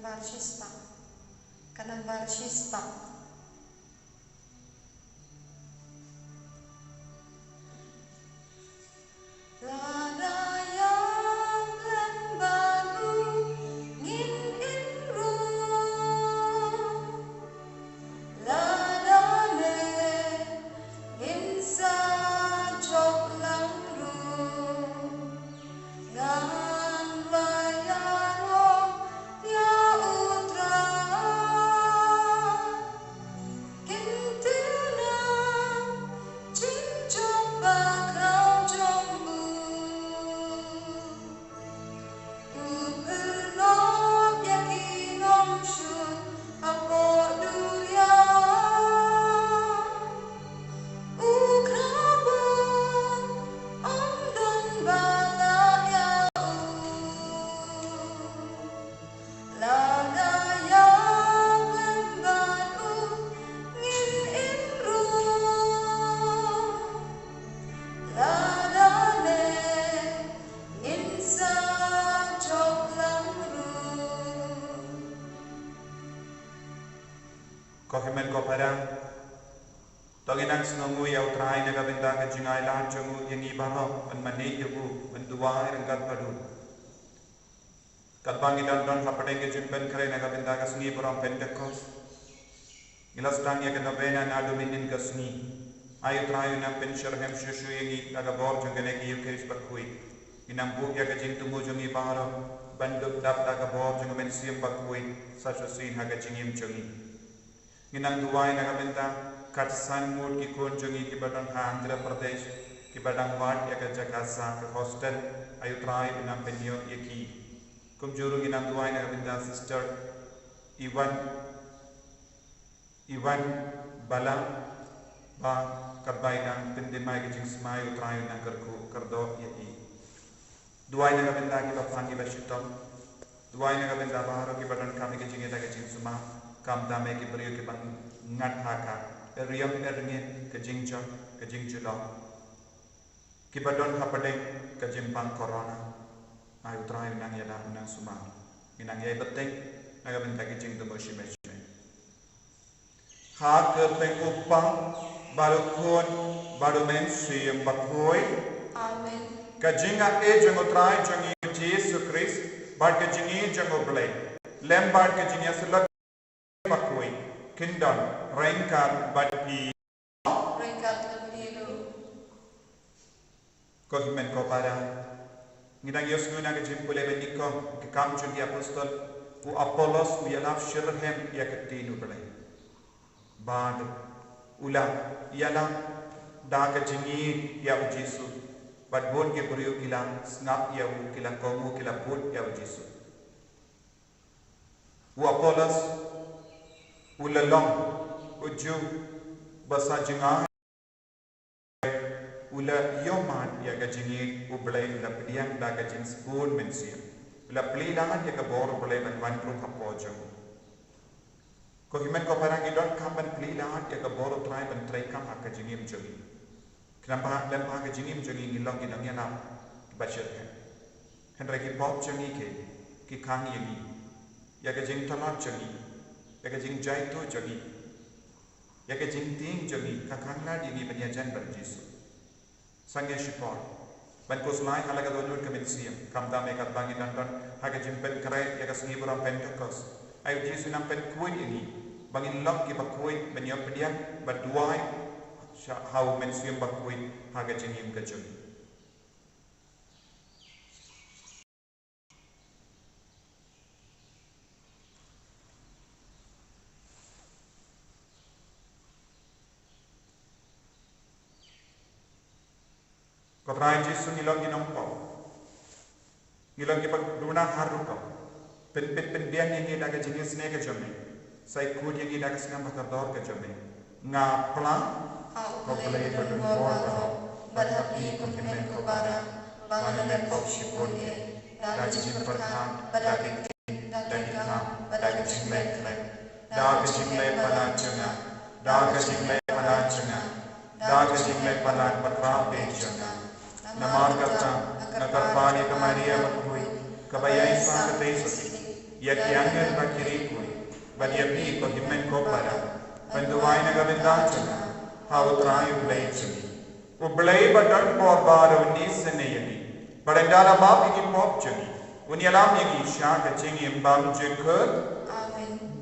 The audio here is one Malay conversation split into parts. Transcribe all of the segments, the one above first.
Kanambarchispa, Kanambarchispa. Kohimen ko parang Toginang senongu yau trai naga benda ke jingai lan jongu yang ibaro an mani yubu an dua rengkat padu. Katbangi dan don hapade ke jimpen kare naga benda ke sengi borang Pentecost. Ilas tang ya ke novena na dominin ke sengi. Ayu trai na pensyar hem shushu yang naga bor jongene ke yukeris bakui. Inam bu ya ke jing tumu jongi ibaro banduk dap naga bor jongu mensiam bakui sachosin haga jingim jongi. Inam dua naga benda Katsan mood ki kunjungi ki badang Andhra Pradesh ki badang wat ya ke Jakarta ke hostel ayu try binam penyo yaki kumjuru ginam duai na binda sister Ivan Bala ba kabai nang pendemai ki jing smai utrai na kerku kerdo yaki duai na binda ki bapang ki bashitom duai na binda baharo ki badang kami ki jing eta ki jing suma kam dame ki brio ki bang ngat haka Riam erngin ke jingjo ke jingjulo kibadon hapade ke jimpang corona ayu trai nang yada nang suma inang yai beteng naga benta ke jing tumo shimesh ha ke teng upang baru kon baru men siem bakoi amen ke jinga e jango trai jangi Jesus Christ bar ke jingi jango blai lem bar ke jingi asulak bakoi Kindon, Rainkat, Badpi, Kohimen ko para Ngidang Yos nguna ke jimpule beniko ke kamjun di apostol u Apollos u yalaf shirhem ya ketinu belai Bad ula yala da ke jingi ya u Jesu bad bon ke buriu kila snap ya u kila komu kila bon ya u Jesu u Apollos Ulalong uju basa jinga ula yoman ya gajingi ublay la pediang da gajing spoon mensia la plilangan ya kabor ublay ban wantrum hapojo ko himen ko parang idon kamban plilangan ya kabor try ban try kam akajingim jogi kenapa lempa gajingim jogi ngilong ginang yana bashir henry ki pop jogi ki kang yagi ya gajing tanat jogi ya ke jing jai tu jogi ya ke jing ting jogi kakangla di ni penyajan berjisu sangye shipor ban kuslai halaga donur kemensiam kamda mekat bangi danton haga jimpen krai ya ke sengi buram Pentecost ayu jisu nam pen kuin ini bangin lok ki bakui benyop pedian baduai hau mensiam bakui haga jingim ke jogi Kotrai Jesu ngilong ginompo ngilong ki pagruna haruko pen bian yang daga jingis ne ke jome sai kud yang daga sinam bakador ke jome nga plang ko play pada bordo badhapi kumpen ko bara bangalan pop shipon ye daga jing pertha badaki dagi kam badaki jingle daga jingle palachanga daga jingle palachanga daga jingle palat patra pechanga Namar kata nakarpani ka Maria bakui kabayai sa katayso yakiangan bakiri kui badyapi ko himen ko para panduwai na gabindacho hawutray ublay chumi ublay badan po baro ni sanayagi barandala bapi ki pop chumi unyalam yagi sha ka chingi mbam jekut amen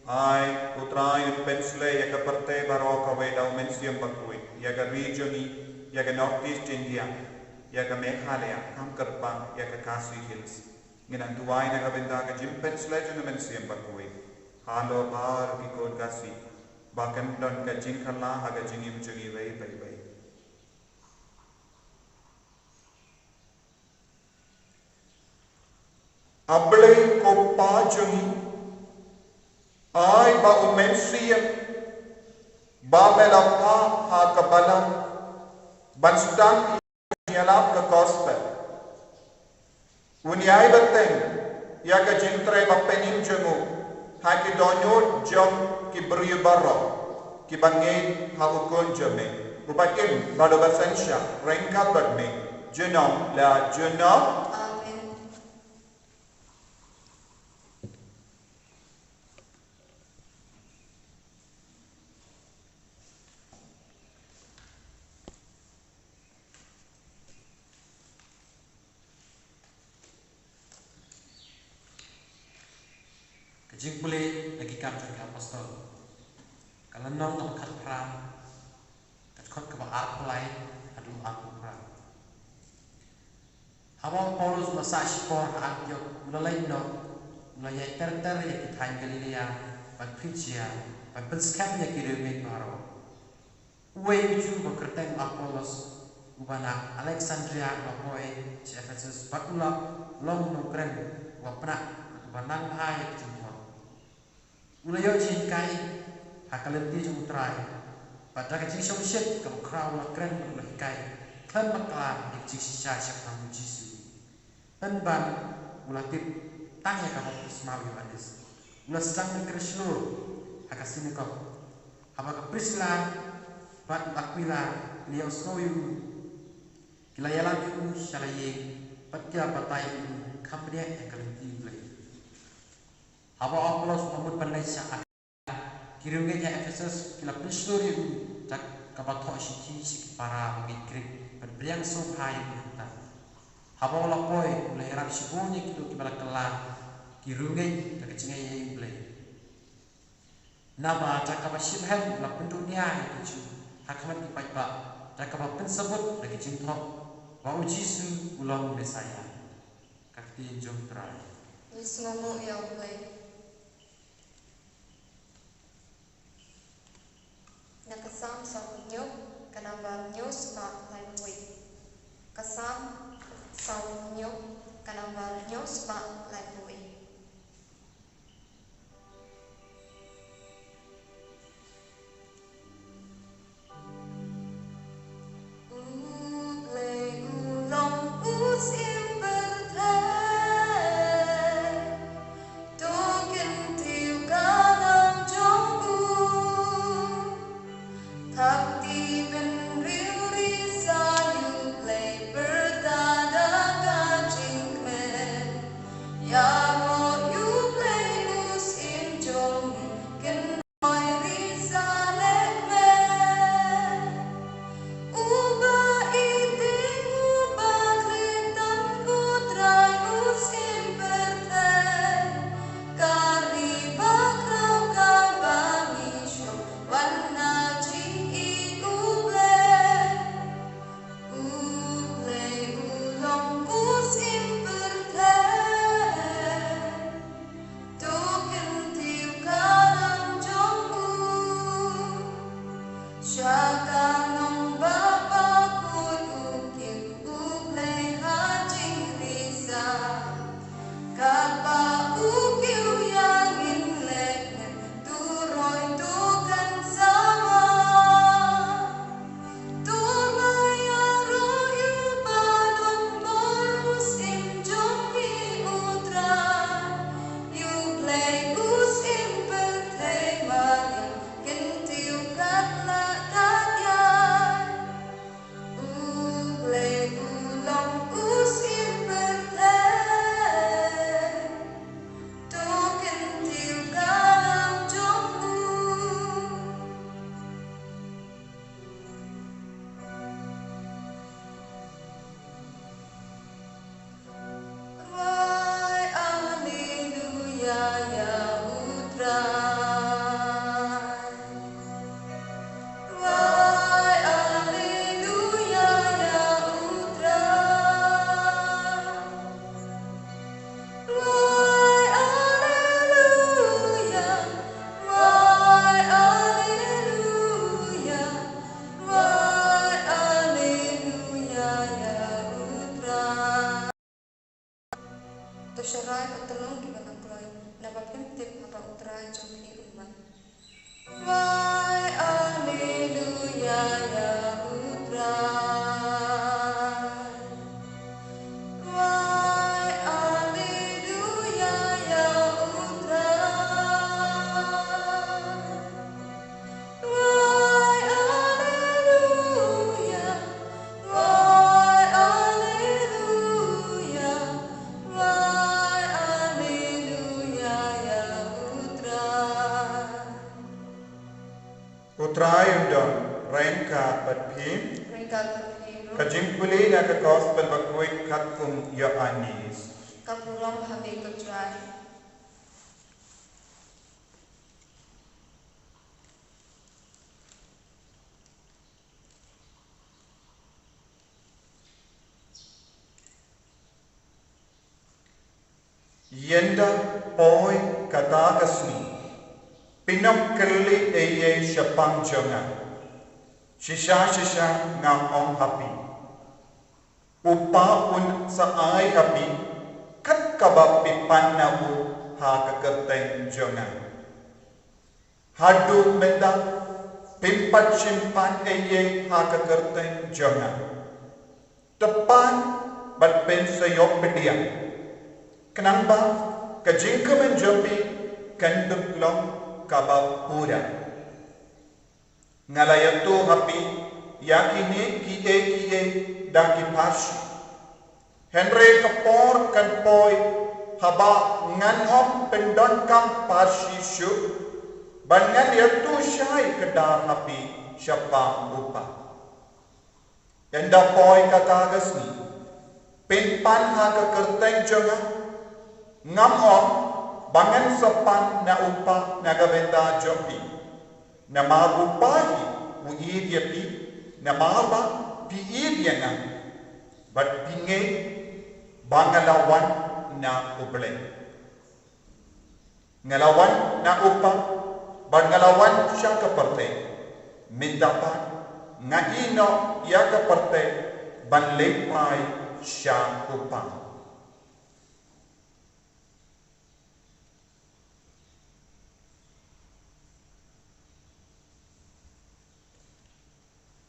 Ai putrain pensle yaga parte baroka weda mensium bakui yaga regioni yaga northeast India yaga Meghalaya Kamkarpa yaga Khasi Hills nginan tuwai naga bendaga jim pensle junu mensium bakui halo bar ki kod kasi bakan don ka jinkala haga jingim jungi wei bai Ablay ko pajungi ay ba umensiyam ba melapa ha kabala banstang yalap ka gospel unyay bateng ya ka jintre ba penim jungu ha ki donyo jom ki briyu barro ki bangay ha ukon jome ubakim bado basensya rengka badme junom la junom Jing boleh lagi kapten ke apostol. Kalau nong nak kat pram, kat kot ke baar pelai, adu aku pram. Awal Paulus masih por Antioch, mulai mulai ter yang kita Galilea, bag Phrygia, bag Benskap yang kita remeh baru. Uwe itu berkerten Apollos, ubana Alexandria, bahoe, Ephesus, bagulah long nongkren, wapna, banang hai kita. Ulayo jin kai hakalenti jung trai pada kecil syet ke kraw la kren la kai kan makla dik sisa syakam jisu dan ban ulatip tanya ka baptisma Yohanes ulas sang krislo hakasini ko apa ka prisla bat akwila liau soyu kilayalan yu shalaye patya batai kamdia hakalenti blai Apa Apollos memut pandai saat kirungnya Ephesus kila prisluri tak kapatok siki sik para migrik berbiang sopai buta. Apa lapoi mulai rap sibunya kilo kibala kelar kirungnya tak kecengai yang boleh. Naba tak kapasibhan la pendunia itu hakamat dipai pak tak kapat pensebut lagi cinta bau Jisu ulang Mesaya kakti jom terai. Yesumu yang boleh. Nakasam saunyok kanambar nyos ma lainwi. Kasam saunyok kanambar nyos ma lainwi. Yeah. Why, Alleluia, ya utrai. Why, Alleluia, ya utrai. Why, Alleluia. Why, Alleluia. Why, Alleluia, ya utrai. Utrai undang rengka berpim. Ringkal berpiru. Kajimpuli na ka gospel bakui katkum ya anis. Kapurang habi kutrai. Yenda poi katagasni. Pinam kerli eye syapang jonga. Shisha nga ong happy. Upa un sa ay happy. Kat kabab pipan na u ha kakerteng jonga. Hadu menda pimpat simpan eye ha kakerteng jonga. Tepan bat pen sayok pediang. Kenapa kejingkaman jambi kanduk long kabab pura. Ngalayatu happy yakini kie daki pashi. Henry kapor kan poi haba nganom pendon kam pashi shu. Bangan yatu syai kedar happy syapa upa. Enda poi katagas ni. Pinpan ha kekerteng jonga. Ngam om bangan sepan na upa na gavenda jompi. Na magupahi uidia pi na maba pi idia na but pinge bangalawan na uble. Ngalawan na upa bangalawan siya kaparte mindapan nga ino ya kaparte banlepay siya upa.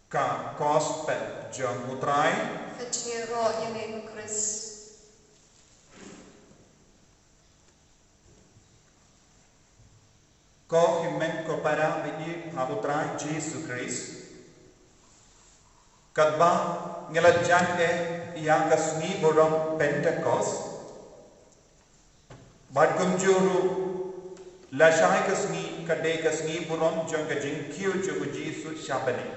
Ka gospel jong utrai Fetchiro yemi Chris. ko himen ko para bigi ha utrai Jesus Christ kadba ngelajan yang kasni borong Pentecost bad kumjuru la shai kasni kade kasni borong jong kajing kiu jong Jesus shabane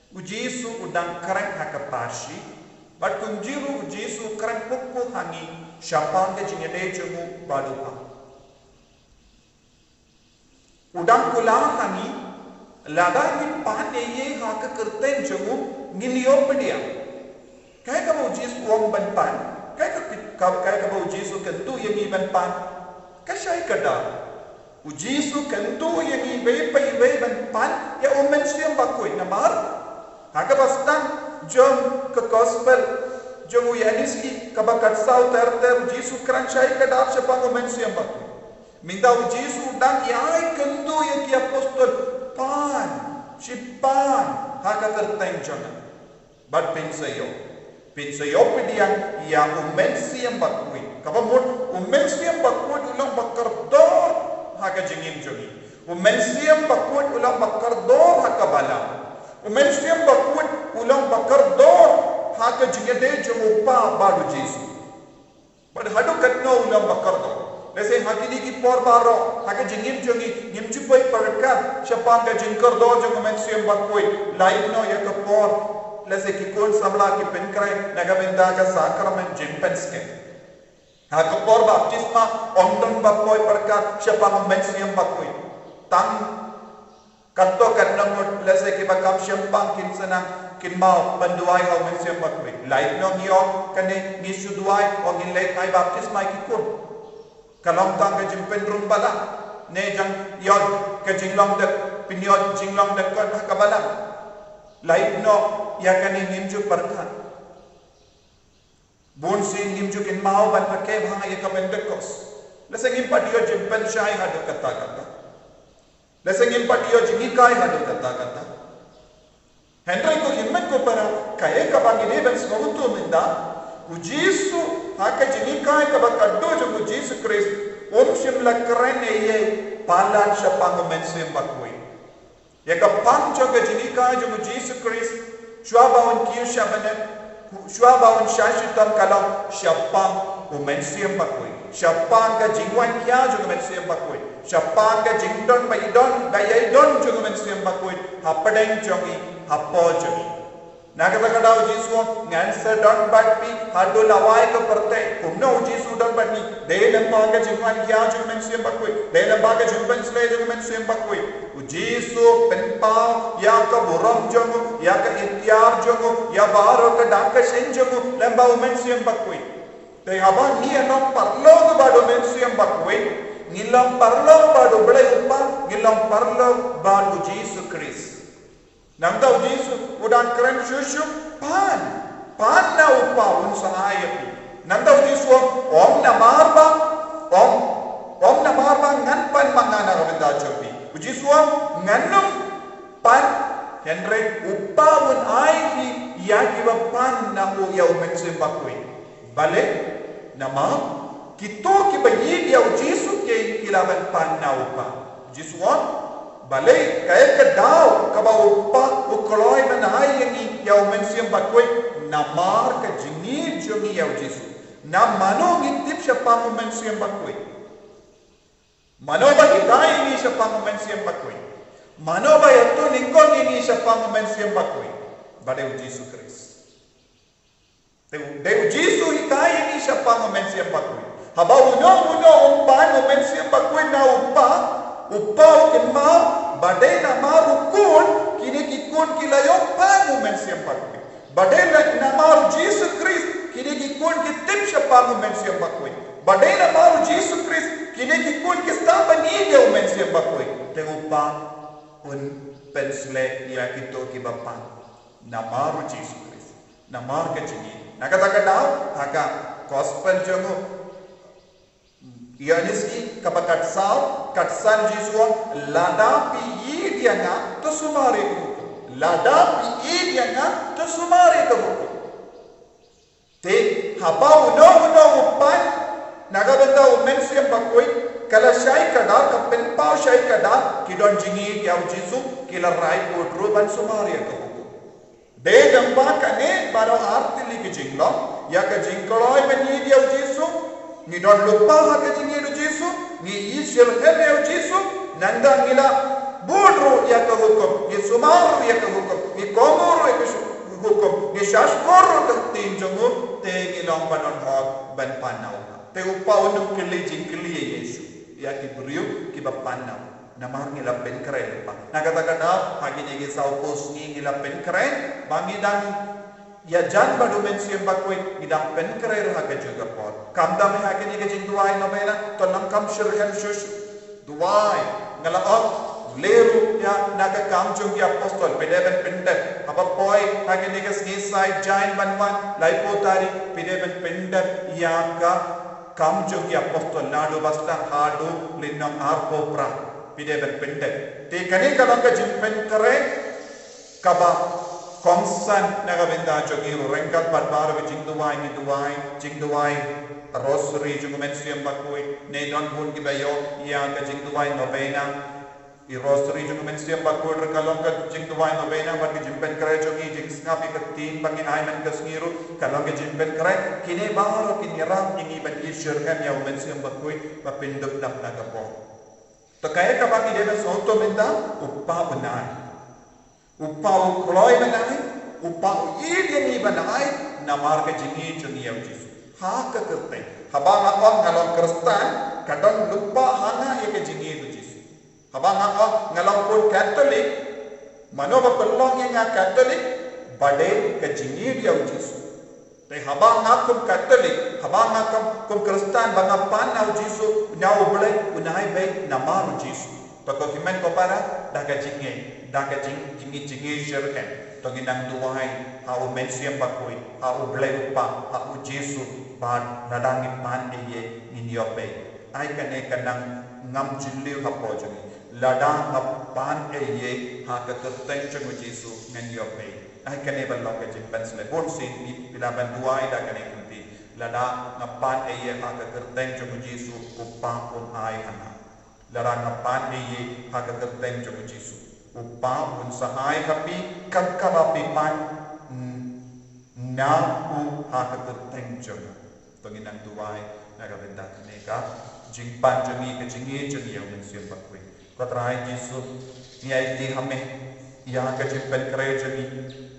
Ujisu udang kerang hakapashi, but kunjiru ujisu kerang pukul hangi, syapang ke jingade jemu balupa. Udang kulang hangi, laga ni pan ye haka kerten jemu ngilio pedia. Kaya kamu ujisu uang banpan, kaya kamu ujisu kentu ye mi banpan, kaya kada. Ujisu kentu ye mi bei banpan, ya umen siam bakui namar. Haka bastan jom ke gospel jom uyaniski kabakat sau ter Jesu kranchai kadap sepang mensiam bat minda Jesu dan yai kentu yang ki apostol pan sipan haka kerteng jona bat pinsayo pedian yang mensiam bat kui kabamut mensiam bat kui ulang bakar dor haka jingim jogi mensiam bat kui ulang bakar dor haka bala Umensiam bakut ulang bakar dor haka jingade jumupa baru Jesu. Pada hadu katno ulang bakar dor. Lese hakini ki por baro haka jingim jongi ngimchupai perkat siapa ka jingkar dor jong umensiam bakut lain no ya ka por lese ki kon samla ki penkrai nagabenda ka sakramen jimpenske. Haka por baptisma ondon bakoi perkat siapa umensiam bakut. Tang Kanto kan namut lese ki bakam syempang kin senang kin mau banduai au mensiam bakwi. Lain no ngio kane ni suduai o ngin lek ai baptisma ki kun. Kalong tang ke jimpen rumbala ne jang yon ke jinglong dek pinyon jinglong dek kan kabala. Lain no ya kane nimju perkan. Bun si nimju kin mau ban pakai bhang ya ka Pentecost. Lese ngim padio jimpen syai hadu kata-kata. Lesengin patio jingi kai hadu kata. Henry ko himmet ko para kaya ka bangi ben smogutu minda ujisu haka jingi kai ka bakaddo jo ujisu Christ shimla kren ye palan shapang mensem bakoi ya ka pang jo ka jingi kai jo ujisu Christ shwabawon kiu shabanet shwabawon shashitam kalam shapang mensem bakoi shapang ka jingwan kya jo mensem bakoi shapang ka jingdon baidon gayidon jo mensem bakoi hapadeng jongi Apojo. Nagadagada ujisu ngansa don batpi hadu lawai ke pertai. Kumna ujisu don batni. Dalam baga jingwan kya jo mensiem bakui. Dalam baga jingwan slay jo mensiem bakui. Ujisu penpau ya ke buram jongu ya ke itiar jongu ya baro ke daka shen jongu lembau mensiem bakui. Tapi haba ni enam parlo ke bado mensiem bakui. Ngilam parlo bado belai upah ngilam parlo bado ujisu Christ. Nangda ujisu udan keren shushu pan na upa un sahayapi nangda ujisu om na marba ngan pan mangana gavenda chopi ujisu nganum pan henry upa un aihi yakiwa pan na u ya umense bakui bale nama kito kibayi ya ujisu ke kilaban pan na upa ujisu balai kaya kedau kabau upa ukoloi menai yangi yau mensiam bakoi namar ke jingi jongi yau Jesu nam mano ngintip siapa mensiam bakoi mano ba hitai ini siapa mensiam bakoi mano ba yaitu ningkong ini siapa mensiam bakoi badai Jesu Kristus deu Jesu hitai ini siapa mensiam bakoi habau uno umpan mensiam bakoi na upau kenma badai nama rukun kini kikun kilayong pangu mensiam bakui badai nama Yesus Kristus kini kikun kitip siya pangu mensiam bakui badai nama Yesus Kristus kini kikun kistamba niya mensiam bakui tengupa un pensle ya kito kibapan nama Yesus Kristus nama kecini nakata-kata haka gospel jongo Ianiski kapakat sao katsan Jesuan lada pi idianga to sumare ko lada pi idianga to sumare ko te haba uno upan nagabenda umensiam bakoi kala shai kada kapen pau shai kada kidon jingi ya Jesu kila rai ko ruban sumare ko de gamba kane baro artili ki jinglo ya ka jingkoloi meni dia Jesu ni don lupa ha ke jingi do Jesu ni Israel heme Jesu nanda ngila bodro ya ka hukum ni sumaru ya ka hukum ni komoro ya ka hukum ni shashkoro ka tin jongu te ngilong banon hog ban panau te upa unum kili jingkili Yesu ya ki buriu ki bapanau namar ngila ben keren pa nakata-kata hagi ni gisau pos ni ngila ben keren bangidan ya jan badu mensiam bakoi gidang pen kerer ha ke juga pot kamda me ha ke ni ke jing duai no bena to nam kam shirhan shush duai ngala ot leru ya naga kam jong ya apostol pedeben pendet apa poi ha ke ni ke side jain banwan lai potari pedeben pendet ya ka kam jong ya apostol nadu basta hadu linnam ar kopra pedeben pendet te kane kalong ke jing pen kere kaba Kongsan nagabenda jogiru rengkat barbar ke jing duai rosary jung mensiam bakui ne don pun ki bayo ya ke jing duai novena i rosary jung mensiam bakui kalong ke jing duai novena bar ke jimpen kare jogi jing snapi ke tin bangin aiman ke sniru kalong ke jimpen kare kine baro kini ram ingi ban ishur kan ya mensiam bakui papinduk dak nagapo to kaya ka bagi dena soto menda uppa benai upau koloi benai upau ini benai namar ke jingi jungi ya Jesu ha ke kerte habang apa ngalong Kristen kadang lupa hana ya ke jingi Jesu habang apa ngalong pun Katolik mano ba pelong yang Katolik bade ke jingi ya Jesu te habang akum Katolik habang akum Kristen bangapan na Jesu nyau bele unai be namar Jesu to kimen ko para daga jingi jingi syirkan to ginang duai ha u mensiam bakui ha u blai upa ha u Jesu ban nadangin pan ye ninyope ai kane kanang ngam jinliu ha pojungi lada ngapan ye ha ka terteng cungu Jesu ngan yope ai kane balok ke jimpan sele bon sin ni bila banduai da kane kunti lada ngapan ye ha ka terteng cungu Jesu upa un ai hana lada ngapan ye ha ka terteng cungu Jesu upa un sahai kapi kakarapi pan na u ha ka terteng cungu penginang tuai naga benda neka jingpan jungi ke jingi jungi yang mensiun bakui katrai Yesu ni ai di hame ya ka jimpan kre jungi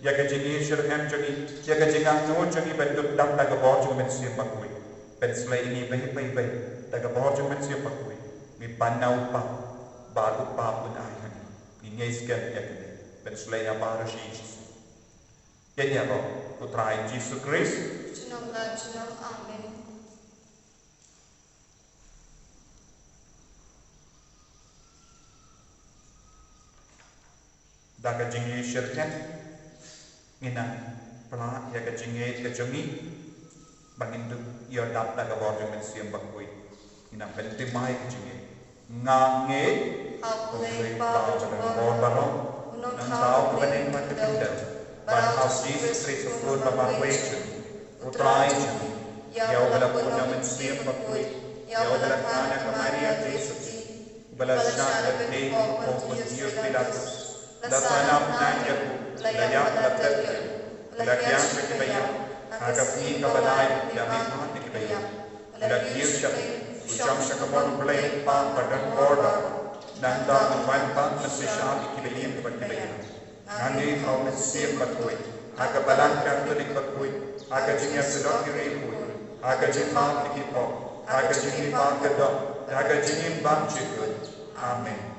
ya ka jingi shirham jungi ya ka jingang no jungi bentuk dam naga bor jungi mensiun bakui pen slay ini bai naga bor jungi mensiun bakui mi panau pa baru pa pun ai hani ni ngeiskan ya ka pen slay na para Yesu ya ro katrai Yesu Christ Cunong amen. Daga jingi syirkan ngina pala ya ka jingi ka jungi bangindu ya dap daga borjong men siam bakui ngina pentimai ka jingi ngange Aulay pa bor barong nang tao bening mat pindah ban house Jesus Christ of babakwation utrai ya wala punya men siam bakui ya wala kana ka Maria Jesus balasna te ko Dios Pilatus Lasana penanyaku, layak latarku, lakian berkebaya, hadapi kabalai, yamin mati kebaya, lakian siap, ucap syakabon belai pa badan borda, nanda menwan pa mesisah ikibeliam berkebaya, nanti kau mesir bakui, aga balangkan tulik bakui, aga jingya sedot dirikui, aga jingma dikipok, aga jingma kedok, aga jingim bang cikut, amin.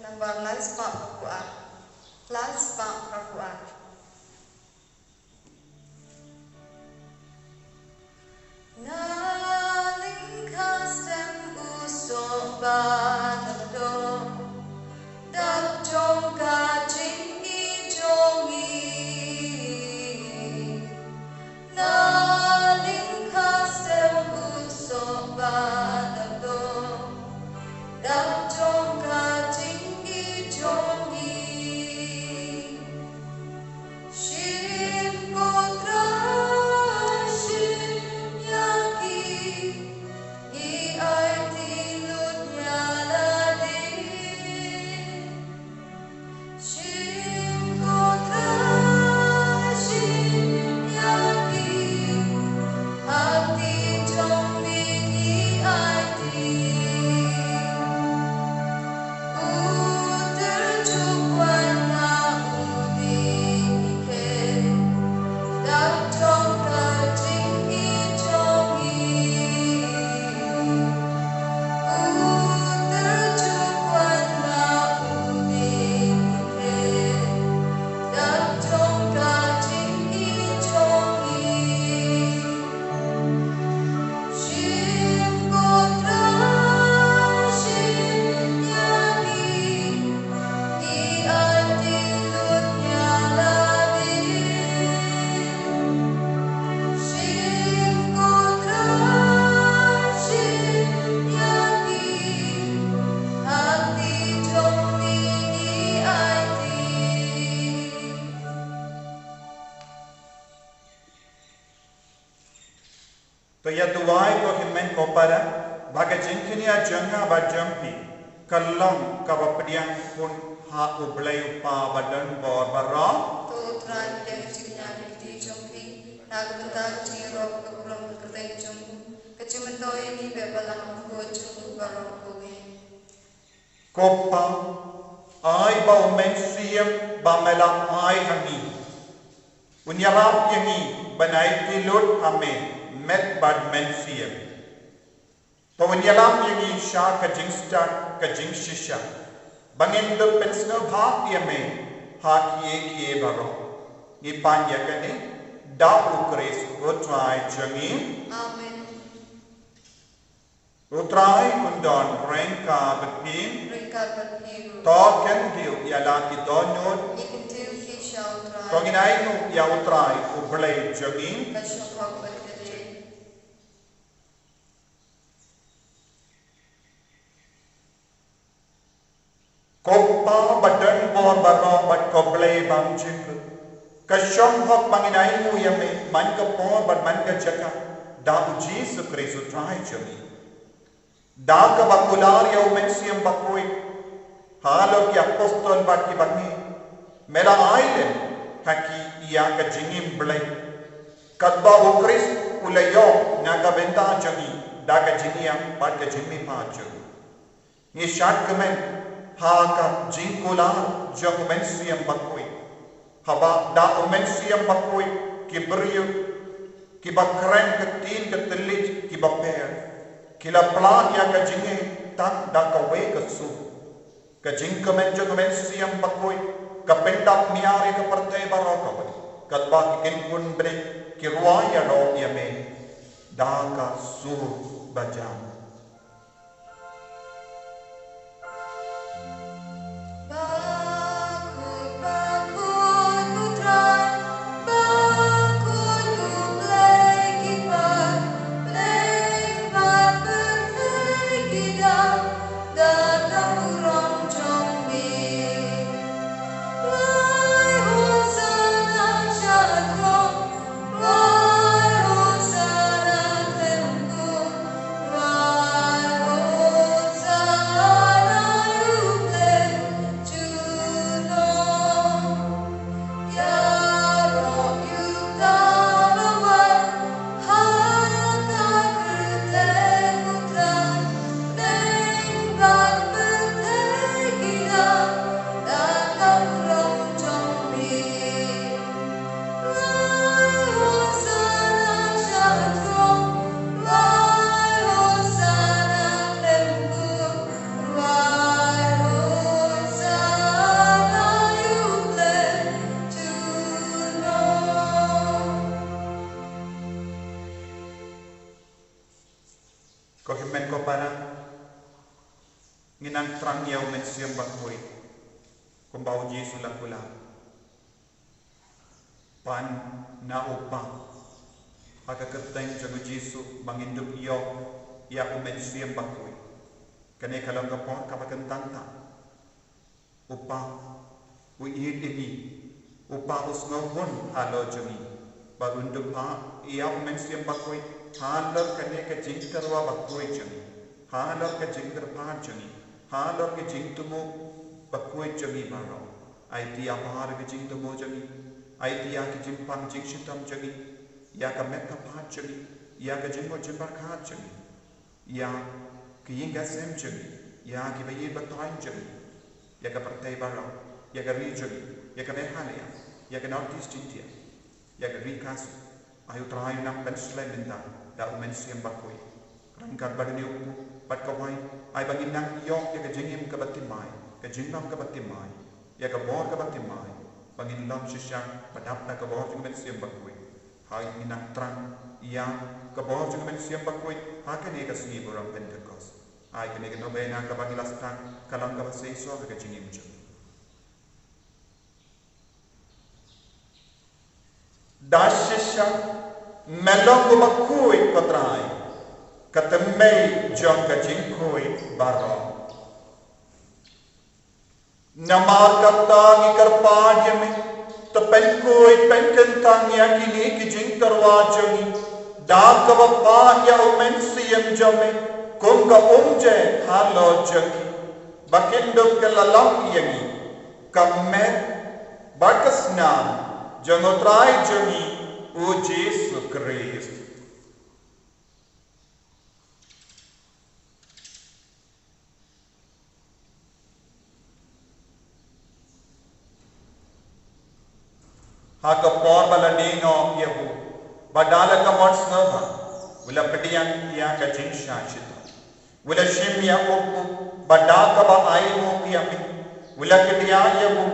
Number last part perempuan. Naling kastem usok badado, dak jong kajing ijongi. Naling kastem usok badado, dak jong kajing तो यह दुआई को हिम्मन को पर भागे जिंकनिया जंगा बजम्पी कल्लम कवपडियां पुन हा उबले उपा बदन बोर बरा तो उतरान ले जिन्या लिखती जंपी नागबंदा जीरो कपुलम करते जंपू कचिमंतो ini bebalang ko jumpu baro koge कोपा आई बाउ मेंसियम बामेला आई हमी उन्याराप यही बनाई की लोट हमें met bad mensiam. To wenyalam yagi sha ka jingsta ka jingshisha. Bangin do pensno bhak yame ha kiye baro. Ni panya kane da ukres utrai jangi. Amen. Utrai undon rengka betpin. Rengka betpin. To ken dio yala ki donot. Ikentil ki sha utrai. Konginainu ya utrai ublay jangin. Kopa badan bor barong bat koblay bang jinglu. Kasyong hok panginainu ya me man ka por bat man ka jaka. Da uji Yesus utrai jangin. Da ka bakular ya umensiam bakoi. Halo ki apostol bat ki bangi. Mera ailen. Haki ia ka jingim blay kadba o Christ ulayo naga benta jagi daga jingiam pat ka jimmi pa jagi ni shat kamen ha ka jingkola jog mensiam bakoi haba da mensiam bakoi ki brio ki bakren ka tin ka telit ki baper ki la plan ya ka jingi tak da ka we ka su ka jing kamen jog mensiam bakoi kapendap miari ke partai barokah katba ikin pun beri kiruaya do yame daka sur bajam Kohimen ko para nginang trang yaw mensiam bakoi kumbau Yesu lakula pan na upa pagkakateng jago Yesu mangindup iyo ya mensiam bakoi kane kalang kapon kapakantanta upa uid ini upa usngohun halo jami bagundup ha iya mensiam bakoi hauler कने के जिंकरवा बक्कोई चंगी हालर के जिंकर पार चंगी हालर के जिंकतमो बक्कोई चंगी बारो आइतिया बाहर के जिंकतमो चंगी आइतिया के जिंपांग जिंकशितम चंगी या का मेका पार चंगी या के जिंको जिंपर खार चंगी या के यिंगा सेम चंगी या के बये बताइन चंगी या का परते बारो या का रीजन या का मेहालिया या का नॉर्थ ईस्ट इंडिया या का रीकास ayu terayu nam pensle minta da umensiam bakoi rangkat badani upu pat kawai ay bangin nang yok ya ka jingim ka batimai ka jingnam ka batimai ya ka bor ka batimai bangin lam shishan padap na ka bor jing umensiam bakoi hay minang trang ya ka bor jing umensiam bakoi ha ka ne ka sni borang pentecost ay ka ne ka nobena ka bangilas tang kalang ka baseiso ka jingim jing dashisha melong bakui patrai katemei jong ka jingkoi baro namar katang ikar pajame tapen koi penkentang ya kini ki jingkarwa jongi dak ka pa ya umensiam jame kum ka umje halo jongi bakindok ka lalang yangi kamme bakasnam Jangotrai jangi o Jesu Christ. Haka por baladino yehu badala ka mots nova wala pedian ya ka jinsha chita wala shimya opu badaka ba aimu yami wala kedia yehu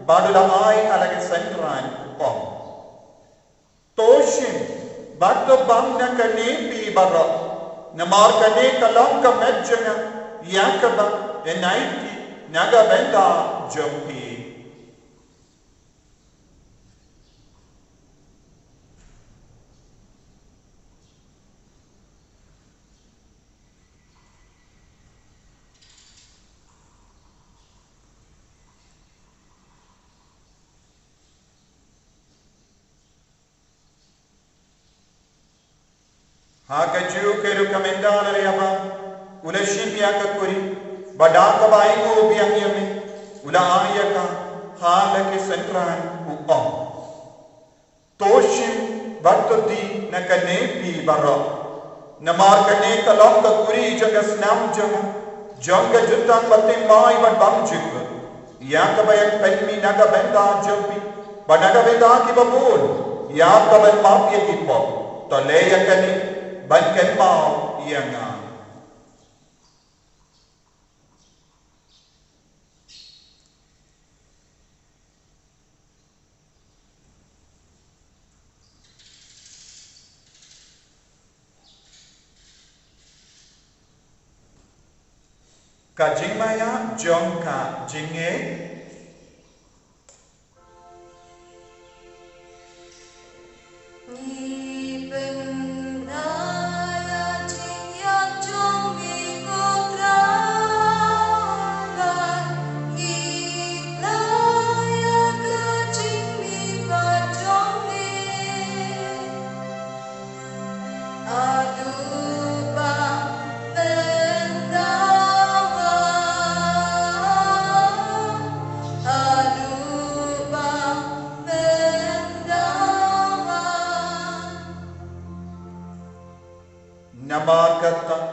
badula ai alage sentran pom toshin batto bam na kane pi bara namar kane kalam ka medjana yakaba enaiti naga benda jompi Haka juu keru kamendala riaba. Ula shimya kakuri. Badaka baingo biang yami. Ula ayaka. Hala ke sentran uong. Toshim batodi na kanepi baro. Namar kane kalong kakuri jaga snam jamu. Jangga jutang batim mai bat bam jikwa. Yang kabayan penmi naga benda jampi. Banaga benda ki babul. Yang kabayan maaf ye kipo. Tole ya kani ban kan mau yang Kajing maya jong ka jinge Ni bendaya jing yang jong mi kotrakan Gilaya ke jing mi bajong mi Aduh bang Namar kata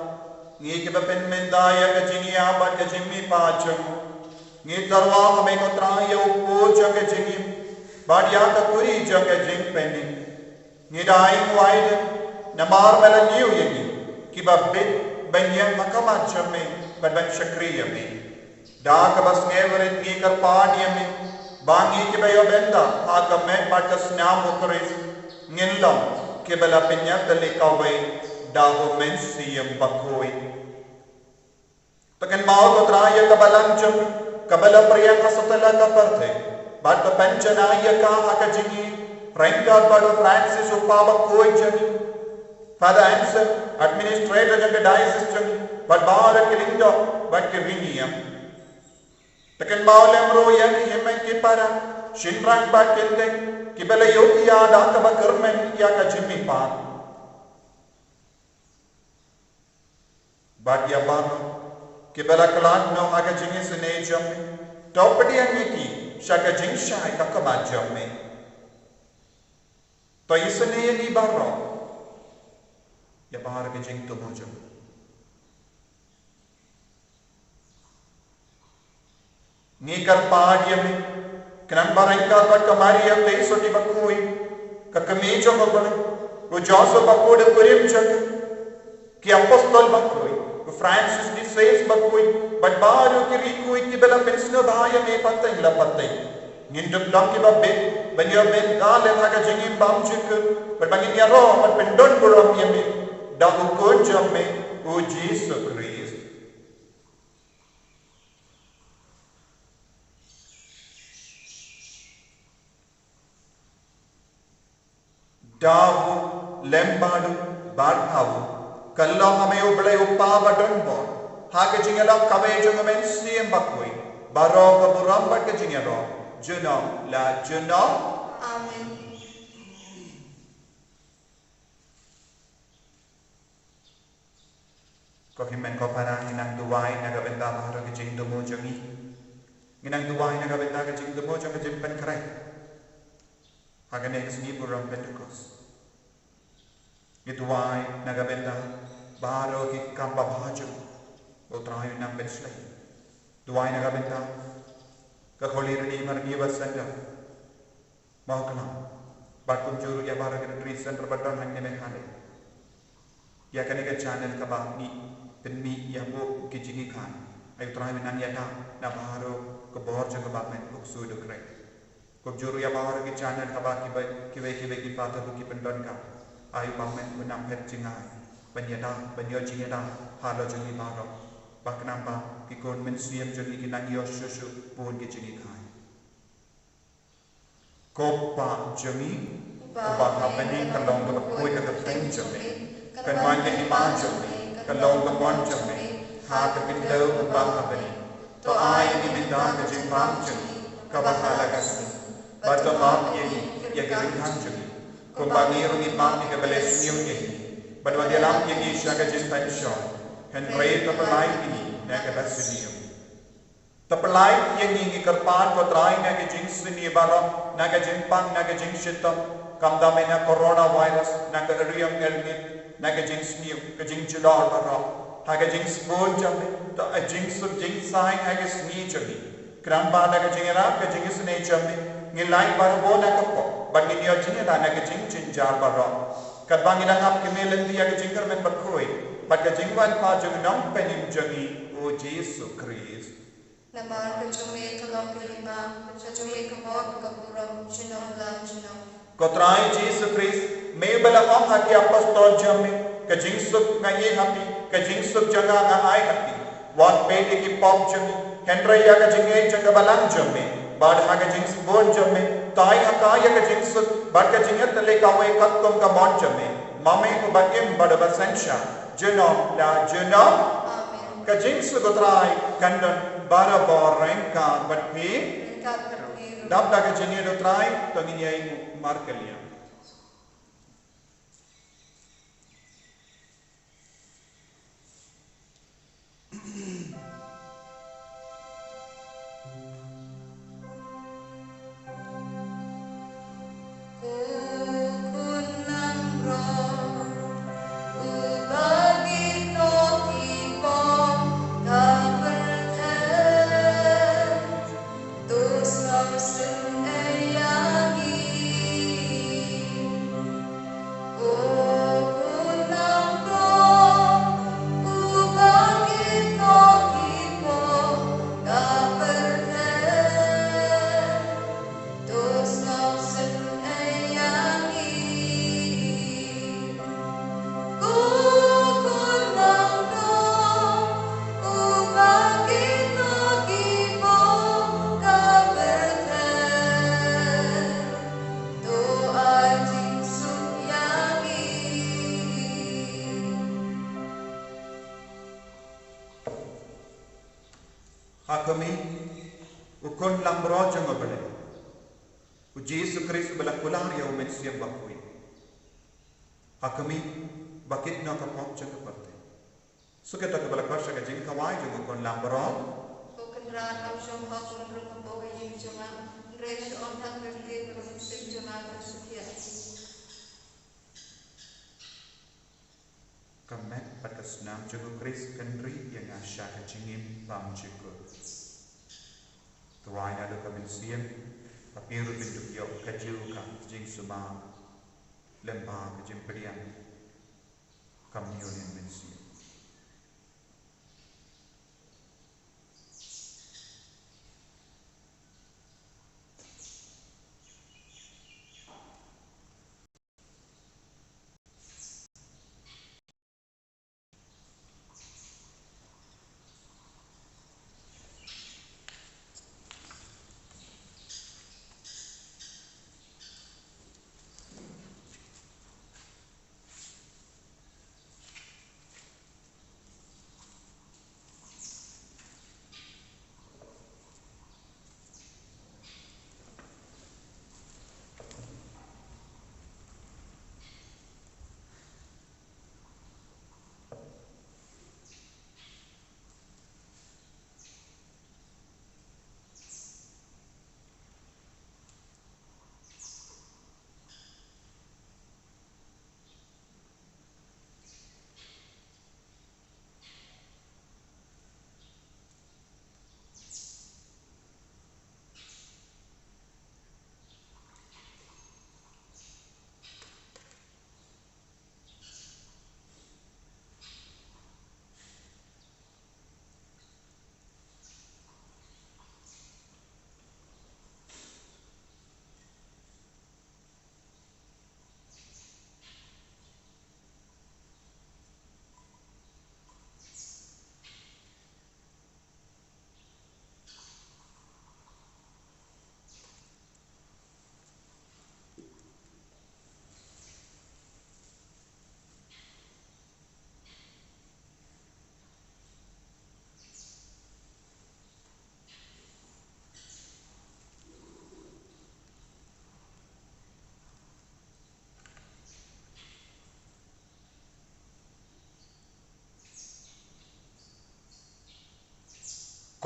ngi ke pen mendaya ke jingi abat ke jimi pacem ngi tarwa hame ko traya upo jang ke jingi badia ka kuri jang ke jing peni ngi dai waide namar mela niu yegi ki babbit banyam makama chame badban shakriya bi da ka bas ngevere ngi kar paani me bangi ke bayo benda ha ka me patas naam ukris ngillam ke bala penya tali kawai daho mensiyam bakoi. Takan mau ko traya kabalan jam kabala priyang asatala ka parthe. Bat ka panchana ka akajingi Franka Bado Francis upaba koi jami. Father Anson administrator jang diocese jami. Bat baara kilinda bat ke viniyam. Takan mau lemro yani yemen ki para shinrang bat kende kibala yokiya da ka bakarmen ya ka jimi pa. But yabano kibala kalan no aga jingi sene jamme topadi aniki shaka jing shai kakama jamme to isene ni barro yabar ke jing to bojam ni kar paadiame kran barangka bat kamari am te soti bakoi kakamejo babana go joso bakode kurim chak ki apostol bakoi Francis di says bakui but baru ki rikui ki bela pensno bahaya me pateng la pateng ngindum dam ki babbe banyo ben dale naga jingim bam chik but bangin ya ro but pendon buram yemi da ko jamme o Jesus Christ davu lembadu barthavu Kallang hame ublay upaba donbon. Hake jingala kabe jungamen siem bakui. Baro kaburam bat ke jingalo. Juno la juno. Amen. Ko himen ko para nginang duwai naga benda baharo ke jing dumo jungi. Nginang duwai naga benda ke jing dumo jung ke jing pen krai. Hake ne kesni buram Pentecost. Ituai naga benda Baro ki kampa bhaju utrayu nam benslay duai naga benta ka kholi redi mar ni basanda mau kana batum juru ya baro ke retreat center badon hang ne khale ya kane ka channel ka ba ni penmi ya bo ki jingi khan ay utrayu nam ya na baro ko bor jaga ba men ko su do kre ko juru ya baro ki channel ka ba ki ki pata ki pendon ka ayu ba men menam pet jingai Banyada, banyo jingada, halo jungi baro. Baknamba, kikon mensiam jungi kinangyo shushu, pun ki jingi kai. Kopa jungi, uba kapani kalong ka koi ka kapeng jungi. Kan man ka ima jungi, kalong ka bon jungi. Ha ka pindaw uba kapani. To ay ni minda ka jimpam jungi, kabahala kasi. Bato map yegi, yagi ringhang jungi. Kumbangiro ni map ni kabales niyong yegi. Badwa dia lam yang isya ke jin pension. Henry terpelai ini naga bersedium. Terpelai yang ini kerpan kotrai naga jin seni barok naga jin pang naga jin shitam kamdamena coronavirus naga riam erni naga jin sniu ke jin judar barok haga jin spon jamme to a jin sub jin sai haga sni jami kramba naga jin ra ke jin sni jami ngilai barbo naga po bagi dia jin naga jin jin jar barok kadang ina ngap kemelen dia ke jingkar men berkoi pada jingwan pa jeng nong penim jengi o Yesus Kristus Namar ke jume tolong kelima sejume kebor keburam jenong lang jenong kotrai Yesus Kristus me bala om hati apostol jame ke jing sub ngai hati ke jing sub jaga ngai hati wan pede ki pop jengi henry ya ke jingai jaga balang jame bad haga jing bon jame tai hakaya ke jing sub bad ke jingat le ka we kat tom ka mon jame mame ko bakem bad basensha jenom la jenom Amen ke jing sub kotrai kandon bara boreng ka bad pi Engkau berpiru dap da ke jingai do trai to ngi ai markelia Hakami ukon lambro jango bale u Yesus Kristus bala kular ya umen siam bakui hakami bakit na kapok jango parte suketa ke bala kasha ke jing kawai jango kon lambro Bukan ran option hakun rukun boga yim juma Resh on tak berkait bermusik juma bersukia kamek patas nam jango Kristus kendri yang asya ke jingim lam jango Tuai ada kemensian, tapi rupin dukia kajiu kan jing suma lembah kejim perian kamion yang mensian.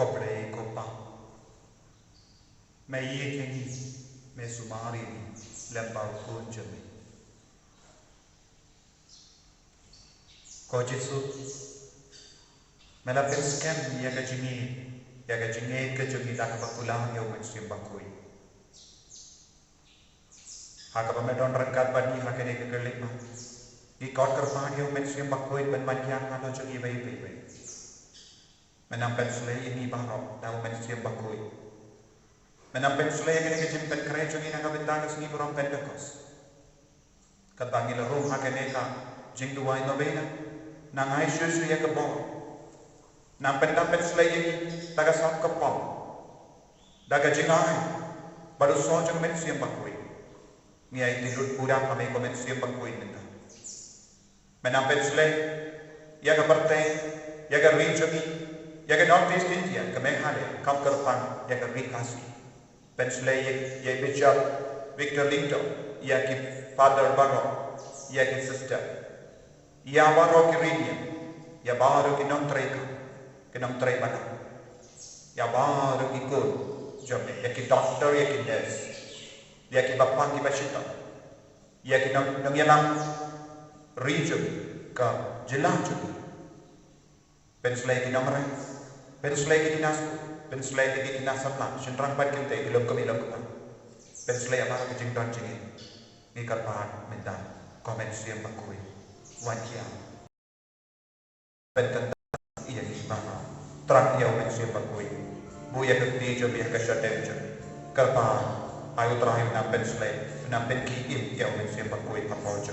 Kobre kopa. Me ye kengi me sumari ni lembau kunjami. Ko Jesu me la penskem ya ga jingi ke jungi dak bakulang yo men sim bakui. Haka ba me don rangkat bani haka ne ke gelik ma. Di kot kerpan yo men sim bakui ben mankian halo jungi bai. Menampen selai ini barok tahu men sim bakui. Menampen selai ke jimpen kere jungi naga bentang sini borong Pentecost. Katangi le rum haka ne ka jing duai novena nangai susu ya ke bor. Nampen selai ini taga sap ke pom. Daga jingai baru sonjong men sim bakui. Ngiai tidur pura kami komen sim bakui minta. Menampen selai ya ke partai ya ke rinjungi ya ke Northeast India ke Meghalaya kam kerpan ya ke Rikasi penslay ya Bishop Victor Linto ya ke Father Barrow ya ke Sister ya Barrow ke Rinia ya baru ke Nom Trey Bana ya baru ke Kun Jome ya ke Doctor ya ke Nurse ya ke Bapak ke Bashita ya ke Nom Yalang Region ke Jelang juga penslay ke Nomre penslay ke dinas penslay ke dinas sapla senrang pat kita ilom kami lakukan penslay apa ke jingdan jingin ni karpan minta komen siam bakui wankia penkan iya ni bapa terang ia men siam bakui buya ke di jo biar ke shatem jo karpan ayu terakhir na penslay na penki im ia men siam bakui apa jo.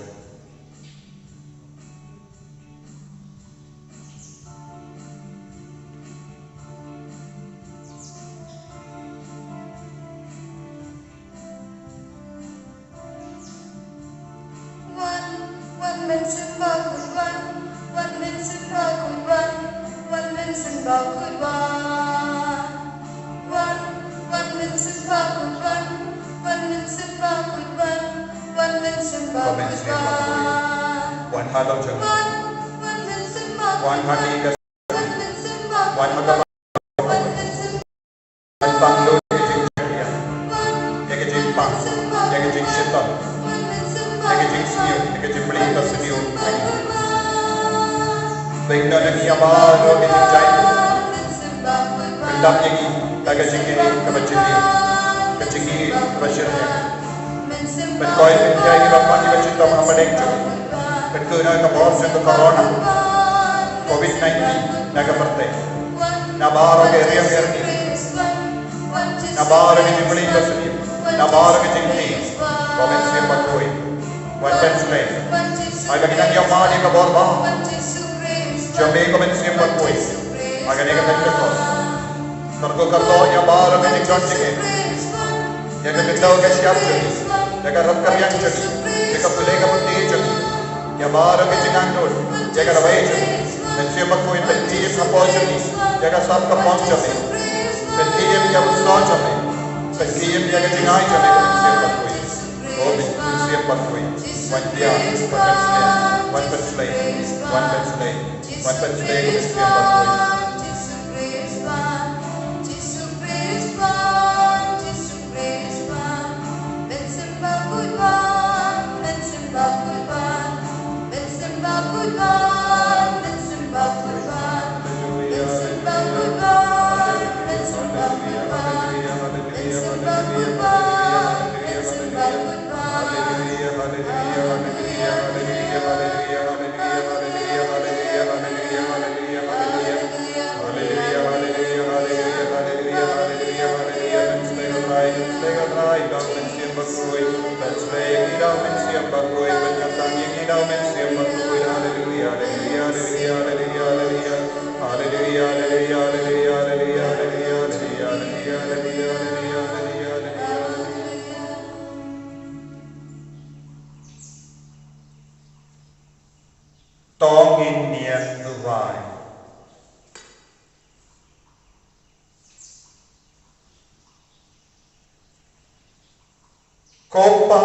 Kopa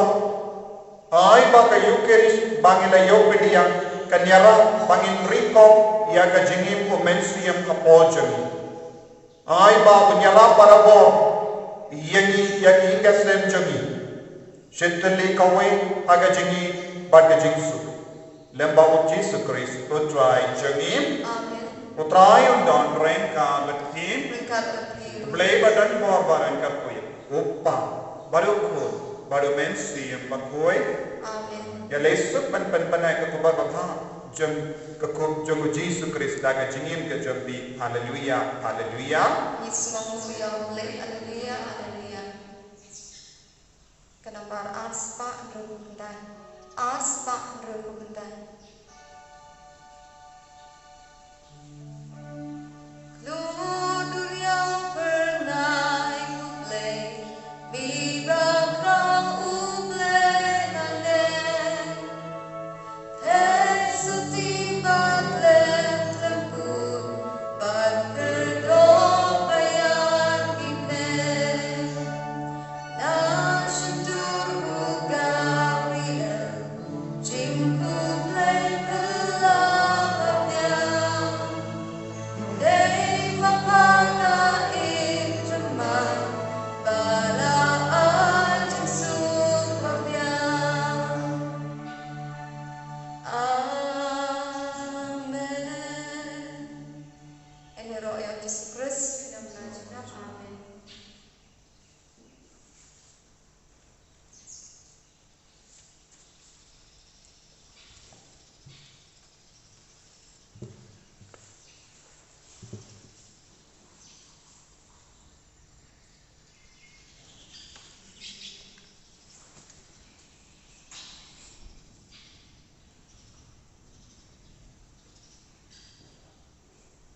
ai baka Eucharist bangila yopedia kanyara bangin riko ya ka jingim ko mensiam ka pojami Ai ba punyala para bo. Yagi kaslem jami. Shentali kawe aga jingi baga jingsu. Lemba u Jesu Christ utrai jami. Amen. Utrai undon ren ka betim. Berkat berkir. Blay badan bo baran kapoy. Opa baru ko baru mensi makoy. Amen. Ya lesuk panai ke kubar bapa jam ke jam Jesu Christ daga jingim ke jambi. Haleluya haleluya. Yesus mengucapkan haleluya haleluya. Kenapa aspa berbentai? Aspa berbentai.